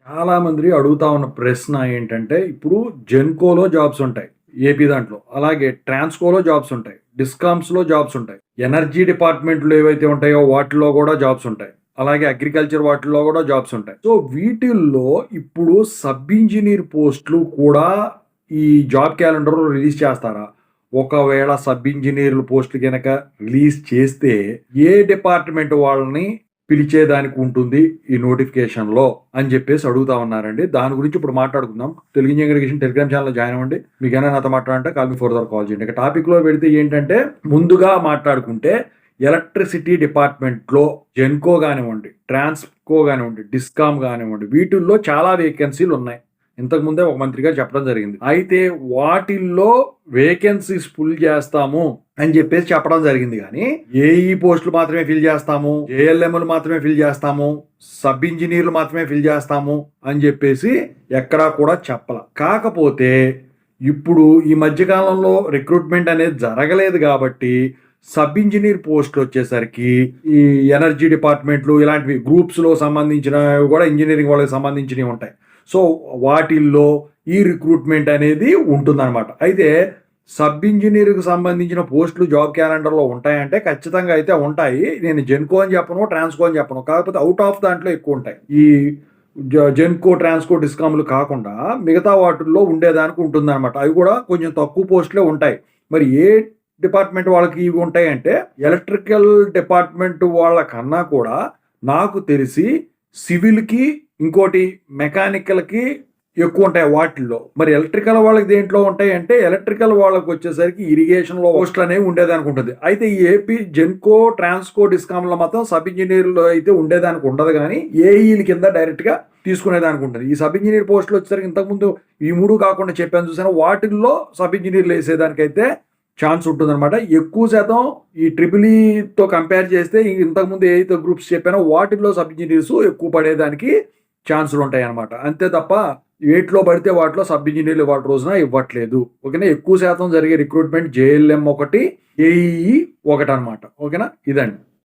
చాలా మంది అడుగుతా ఉన్న ప్రశ్న ఏంటంటే, ఇప్పుడు జెన్‌కోలో జాబ్స్ ఉంటాయి. ఏపీ దాంట్లో. అలాగే ట్రాన్స్‌కోలో జాబ్స్ ఉంటాయి. డిస్కామ్స్‌లో జాబ్స్ ఉంటాయి. ఎనర్జీ డిపార్ట్‌మెంట్‌లో ఏవైతే ఉంటాయో వాటిలో గూడా జాబ్స్ ఉంటాయి. అలాగే అగ్రికల్చర్ వాటిల్లో గూడా జాబ్స్ ఉంటాయి. సో, వీటిల్లో ఇప్పుడు సబ్ ఇంజినీర్ పోస్టులు కూడా ఈ జాబ్ క్యాలెండర్‌లో రిలీజ్ చేస్తారా? ఒకవేళ సబ్ ఇంజినీర్‌ల పోస్టులు గనక రిలీజ్ చేస్తే ఏ డిపార్ట్‌మెంట్ వాళ్ళని పిలిచేదానికి ఉంటుంది ఈ నోటిఫికేషన్‌లో అని జెప్పేసి అడుగుతా ఉన్నారండి. దాని గురించి ఇప్పుడు మాట్లాడుకుందాం. తెలుగు ఇంజినీరింగ్ అగ్రిగేషన్ టెలిగ్రామ్ ఛానెల్‌లో జాయిన్ అవ్వండి. మీకేమైనా నాతో మాట్లాడాలంటే కాల్ మీ ఫర్దర్ కాల్ చేయండి. ఇక టాపిక్‌లో వెళితే ఏంటంటే, ముందుగా మాట్లాడుకుంటే ఎలక్ట్రిసిటీ డిపార్ట్మెంట్‌లో జెన్‌కో గానివ్వండి, ట్రాన్స్‌కో గానివ్వండి, డిస్కామ్ గానివ్వండి, వీటిల్లో చాలా వేకెన్సీలున్నాయి. ఇంతకుముందే ఒక మంత్రి గారు చెప్పడం జరిగింది. అయితే వాటిల్లో వేకెన్సీస్ ఫుల్ చేస్తాము అని చెప్పేసి చెప్పడం జరిగింది గానీ, ఏఈ పోస్టులు మాత్రమే ఫిల్ చేస్తాము, ఏఎల్ఎంలు మాత్రమే ఫిల్ చేస్తాము, సబ్ ఇంజినీర్లు మాత్రమే ఫిల్ చేస్తాము అని చెప్పేసి ఎక్కడా కూడా చెప్పల. కాకపోతే ఇప్పుడు ఈ మధ్య కాలంలో రిక్రూట్మెంట్ అనేది జరగలేదు కాబట్టి సబ్ ఇంజినీర్ పోస్టులు వచ్చేసరికి ఈ ఎనర్జీ డిపార్ట్మెంట్లు ఇలాంటివి గ్రూప్స్‌లో సంబంధించినవి కూడా ఇంజినీరింగ్ వాళ్ళకి సంబంధించినవి ఉంటాయి. సో, వాటిల్లో ఈ రిక్రూట్మెంట్ అనేది ఉంటుందన్నమాట. అయితే సబ్ ఇంజినీర్‌కి సంబంధించిన పోస్టులు జాబ్ క్యాలెండర్‌లో ఉంటాయంటే ఖచ్చితంగా అయితే ఉంటాయి. నేను జెన్‌కో అని చెప్పను, ట్రాన్స్‌కో అని చెప్పను. కాకపోతే ఔట్ ఆఫ్ దాంట్లో ఎక్కువుంటాయి. ఈ జెన్‌కో, ట్రాన్స్‌కో, డిస్కామ్‌లు కాకుండా మిగతా వాటిల్లో ఉండేదానికి ఉంటుందన్నమాట. అవి కూడా కొంచెం తక్కువ పోస్టులే ఉంటాయి. మరి ఏ డిపార్ట్మెంట్ వాళ్ళకి ఇవి ఉంటాయంటే, ఎలక్ట్రికల్ డిపార్ట్మెంట్ వాళ్ళకన్నా కూడా నాకు తెలిసి సివిల్‌కి, ఇంకోటి మెకానికల్‌కి ఎక్కువుంటాయి వాటిల్లో. మరి ఎలక్ట్రికల్ వాళ్ళకి దేంట్లో ఉంటాయంటే, ఎలక్ట్రికల్ వాళ్ళకొచ్చేసరికి ఇరిగేషన్‌లో పోస్టులనేవి ఉండేదానికి ఉంటుంది. అయితే ఈ ఏపీ జెన్‌కో, ట్రాన్స్‌కో, డిస్కామ్‌లో మాత్రం సబ్ ఇంజినీర్‌లో అయితే ఉండేదానికి ఉండదు గానీ, ఏఈల కింద డైరెక్ట్‌గా తీసుకునేదానికి ఉంటుంది. ఈ సబ్ ఇంజినీర్ పోస్టులు వచ్చేసరికి ఇంతకుముందు ఈ 3 కాకుండా చెప్పాను చూసారా, వాటిల్లో సబ్ ఇంజినీర్‌లు ఏసేదానికైతే ఛాన్స్ ఉంటుందన్నమాట. ఎక్కువ శాతం ఈ ట్రిపుల్ ఈతో కంపేర్ చేస్తే ఇంతకుముందు ఏదైతే గ్రూప్స్ చెప్పానో వాటిల్లో సబ్ ఇంజినీర్స్ ఎక్కువ పడేదానికి ఛాన్సులు ఉంటాయన్నమాట. అంతే తప్ప వేటిలో పడితే వాటిలో సబ్ ఇంజినీర్లు ఇవాళ రోజున ఇవ్వట్లేదు. ఓకేనా. ఎక్కువ శాతం జరిగే రిక్రూట్మెంట్ జేఎల్ఎం ఒకటి, ఏఈఈ ఒకటనమాట. ఓకేనా. ఇదండి.